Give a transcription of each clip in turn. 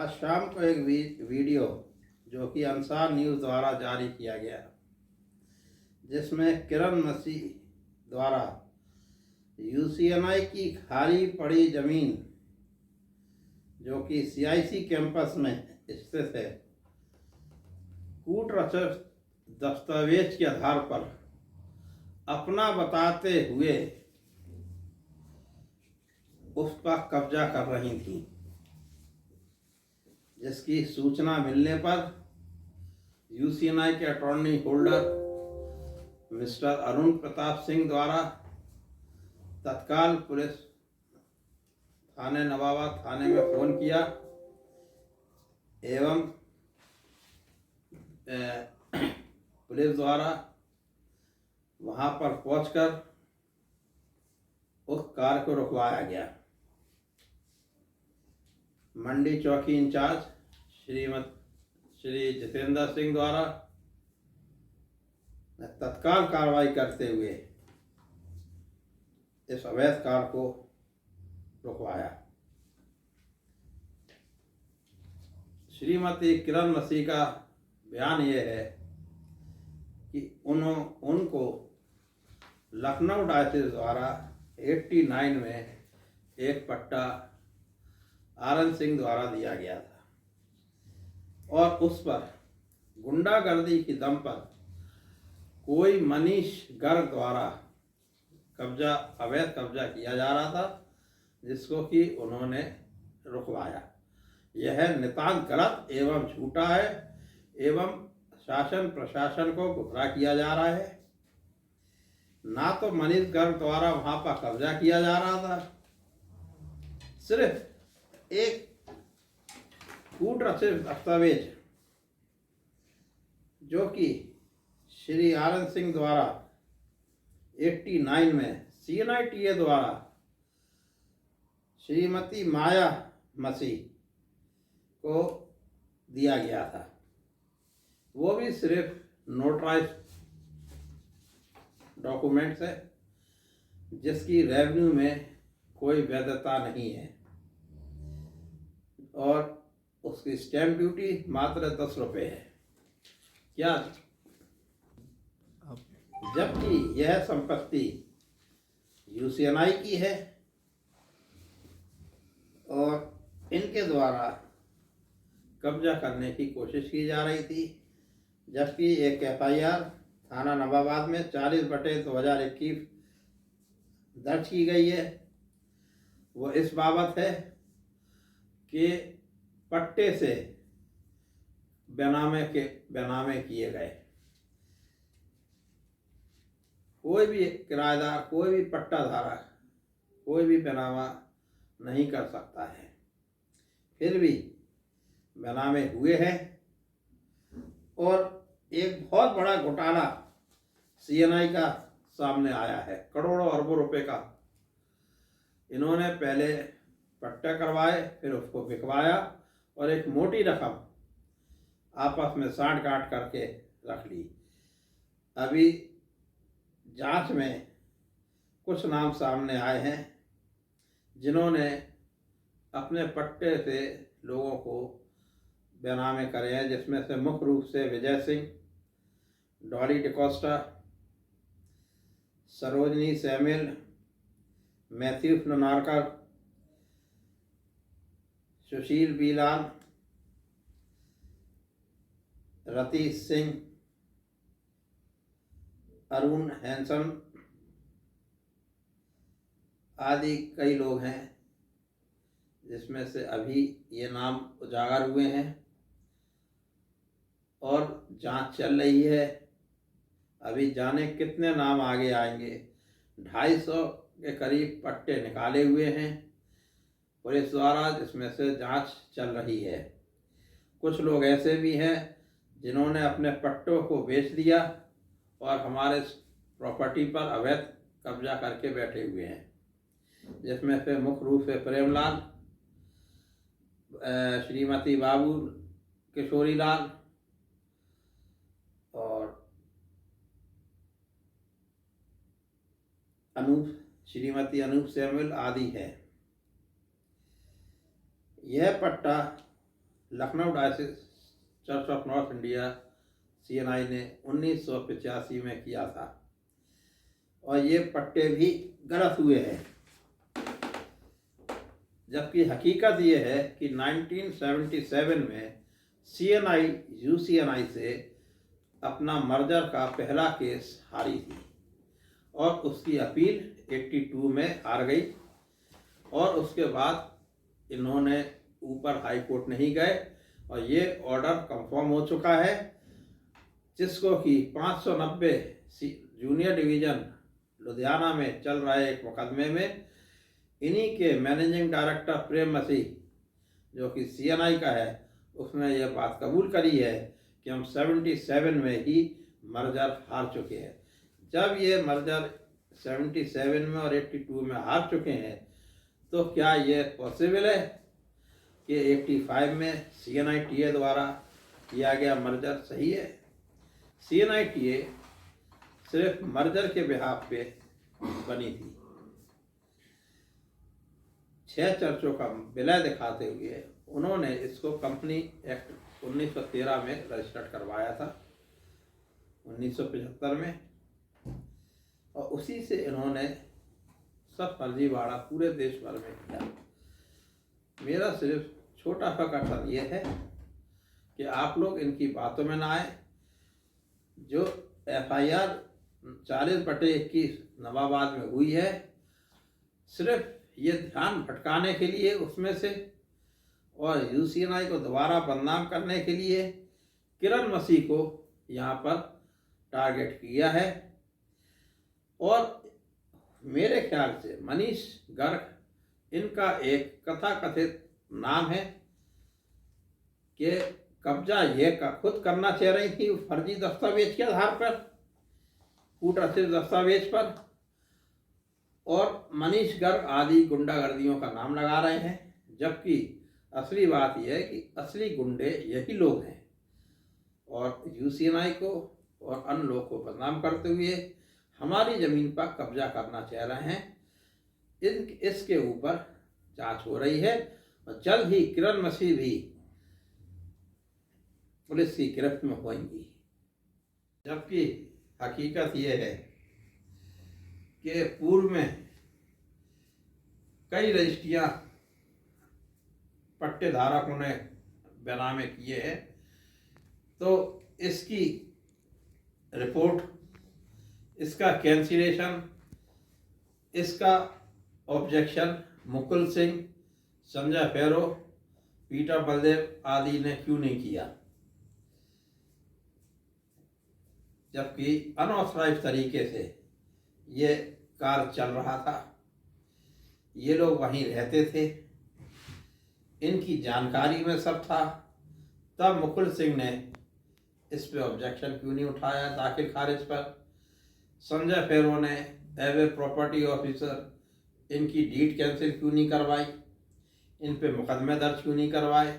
आज शाम को एक वीडियो जो कि अंसार न्यूज़ द्वारा जारी किया गया, जिसमें किरण मसीह द्वारा यूसीएनआई की खाली पड़ी ज़मीन जो कि सीआईसी कैंपस में स्थित है, कूट रचित दस्तावेज के आधार पर अपना बताते हुए उस पर कब्जा कर रही थी, जिसकी सूचना मिलने पर यूसीएनआई के attorney holder mister Arun Pratap Singh द्वारा तत्काल पुलिस थाने नवाबाद थाने में फ़ोन किया एवं पुलिस द्वारा वहां पर पहुंचकर उस कार को रुकवाया गया। मंडी चौकी इंचार्ज श्री जितेंद्र सिंह द्वारा तत्काल कार्रवाई करते हुए इस अवैध कार को रुकवाया। श्रीमती किरण मसीह का बयान यह है कि उनको लखनऊ डायसिस द्वारा 89 में एक पट्टा आरएन सिंह द्वारा दिया गया था और उस पर गुंडागर्दी की दम पर कोई मनीष गर्ग द्वारा अवैध कब्जा किया जा रहा था, जिसको कि उन्होंने रुकवाया। यह नितांत गलत एवं झूठा है एवं शासन प्रशासन को गुमराह किया जा रहा है। ना तो मनीष गर्ग द्वारा वहां पर कब्जा किया जा रहा था, सिर्फ एक कूट रचित दस्तावेज जो कि श्री आरएन सिंह द्वारा 89 में सीएनआईटीए द्वारा श्रीमती माया मसीह को दिया गया था, वो भी सिर्फ नोटराइज डॉक्यूमेंट्स है, जिसकी रेवेन्यू में कोई वैधता नहीं है और उसकी स्टैम्प ड्यूटी मात्र 10 रुपये है। क्या जबकि यह संपत्ति यूसीएनआई की है और इनके द्वारा कब्जा करने की कोशिश की जा रही थी, जबकि एक एफआईआर थाना नवाबाद में 40/2021 दर्ज की गई है। वो इस बाबत है कि पट्टे से बेनामे किए गए। कोई भी किराएदार, कोई भी पट्टा धारक, कोई भी बेनामा नहीं कर सकता है, फिर भी बेनामे हुए हैं और एक बहुत बड़ा घोटाला सीएनआई का सामने आया है, करोड़ों अरबों रुपए का। इन्होंने पहले पट्टा करवाए, फिर उसको बिकवाया और एक मोटी रकम आपस में साठ गांठ करके रख ली। अभी जांच में कुछ नाम सामने आए हैं जिन्होंने अपने पट्टे से लोगों को बेनामे करे हैं, जिसमें से मुख्य रूप से विजय सिंह, डॉली डिकोस्टा, सरोजनी सैमुअल, मैथ्यू फ्लोनारकर, सुशील बीलाल, रतीश सिंह, अरुण हैंसन आदि कई लोग हैं, जिसमें से अभी ये नाम उजागर हुए हैं और जांच चल रही है। अभी जाने कितने नाम आगे आएंगे। 250 के करीब पट्टे निकाले हुए हैं पुलिस द्वारा, जिसमें से जांच चल रही है। कुछ लोग ऐसे भी हैं जिन्होंने अपने पट्टों को बेच दिया और हमारे प्रॉपर्टी पर अवैध कब्जा करके बैठे हुए हैं, जिसमें से मुख्य रूप से प्रेमलाल, श्रीमती बाबू किशोरी लाल और श्रीमती अनूप सैमुअल आदि है। यह पट्टा Lucknow diocese church of north India CNI ने 1985 में किया था और ये पट्टे भी गलत हुए हैं। जबकि हकीकत ये है कि 1977 में CNI UCNI से अपना मर्जर का पहला केस हारी थी और उसकी अपील 82 में हार गई और उसके बाद इन्होंने ऊपर हाई कोर्ट नहीं गए और ये ऑर्डर कंफर्म हो चुका है, जिसको कि 590 जूनियर डिवीज़न लुधियाना में चल रहे एक मुकदमे में इन्हीं के मैनेजिंग डायरेक्टर प्रेम मसीह जो कि CNI का है, उसने ये बात कबूल करी है कि हम 77 में ही मर्जर हार चुके हैं। जब ये मर्जर 77 में और 82 में हार चुके हैं तो क्या ये पॉसिबल है कि 85 में CNI TA द्वारा किया गया मर्जर सही है? CNI TA सिर्फ मर्जर के बिहाफ पे बनी थी। 6 चर्चों का विलय दिखाते हुए उन्होंने इसको कंपनी एक्ट 1913 में रजिस्टर्ड करवाया था 1975 में, और उसी से इन्होंने सब फर्जीवाड़ा पूरे देश भर में किया। मेरा सिर्फ छोटा सा कथन ये है कि आप लोग इनकी बातों में ना आए। जो FIR 40/21 नवाबाद में हुई है, सिर्फ ये ध्यान भटकाने के लिए उसमें से और UCNI को दोबारा बदनाम करने के लिए किरण मसीह को यहाँ पर टारगेट किया है। और मेरे ख्याल से मनीष गर्ग इनका एक कथाकथित नाम है कि कब्जा ये खुद करना चाह रही थी फर्जी दस्तावेज के आधार पर, कूटरचित दस्तावेज पर, और मनीष गर्ग आदि गुंडागर्दियों का नाम लगा रहे हैं, जबकि असली बात यह है कि असली गुंडे यही लोग हैं और UCNI को और अन्य लोगों को बदनाम करते हुए हमारी ज़मीन पर कब्जा करना चाह रहे हैं। इसके ऊपर जांच हो रही है और जल्द ही किरण मसीह भी पुलिस की गिरफ्त में होंगी। जबकि हकीकत यह है कि पूर्व में कई रजिस्ट्रियां पट्टे धारकों ने बेनामे किए हैं, तो इसकी रिपोर्ट, इसका कैंसिलेशन, इसका ऑब्जेक्शन मुकुल सिंह, संजय फेरो, पीटर बलदेव आदि ने क्यों नहीं किया? जबकि अनऑथराइज्ड तरीके से ये कार्य चल रहा था, ये लोग वहीं रहते थे, इनकी जानकारी में सब था, तब मुकुल सिंह ने इस पे ऑब्जेक्शन क्यों नहीं उठाया दाखिल खारिज पर? संजय फेरो ने एज ए प्रॉपर्टी ऑफिसर इनकी डीड कैंसिल क्यों नहीं करवाई? इन पे मुकदमे दर्ज क्यों नहीं करवाए?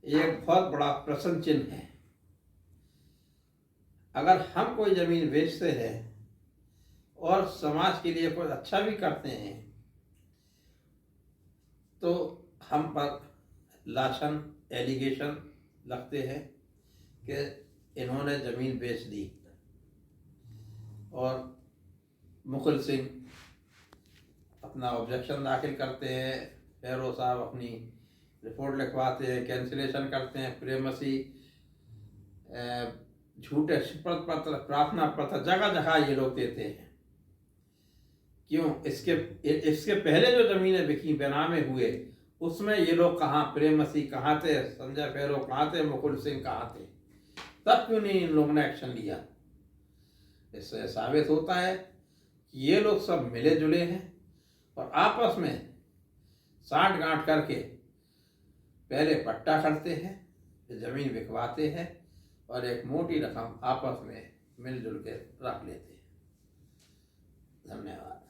ये एक बहुत बड़ा प्रश्न चिन्ह है। अगर हम कोई ज़मीन बेचते हैं और समाज के लिए कोई अच्छा भी करते हैं तो हम पर लाछन एलिगेशन लगते हैं कि इन्होंने ज़मीन बेच दी, और मुकुल सिंह अपना ऑब्जेक्शन दाखिल करते हैं, फेरो साहब अपनी रिपोर्ट लिखवाते हैं, कैंसिलेशन करते हैं, प्रेम मसीह झूठे शपथ पत्र, प्रार्थना पत्र जगह जगह ये लोग देते हैं। क्यों? इसके पहले जो ज़मीनें बिकी बेनामे हुए उसमें ये लोग कहाँ, प्रेम मसीह कहाँ थे, संजय फेरो कहाँ थे, मुकुल सिंह कहाँ थे? तब क्यों नहीं इन लोगों ने एक्शन लिया? इससे साबित होता है कि ये लोग सब मिले जुले हैं और आपस में साठ गांठ करके पहले पट्टा करते हैं, फिर ज़मीन बिकवाते हैं और एक मोटी रकम आपस में मिलजुल के रख लेते हैं। धन्यवाद।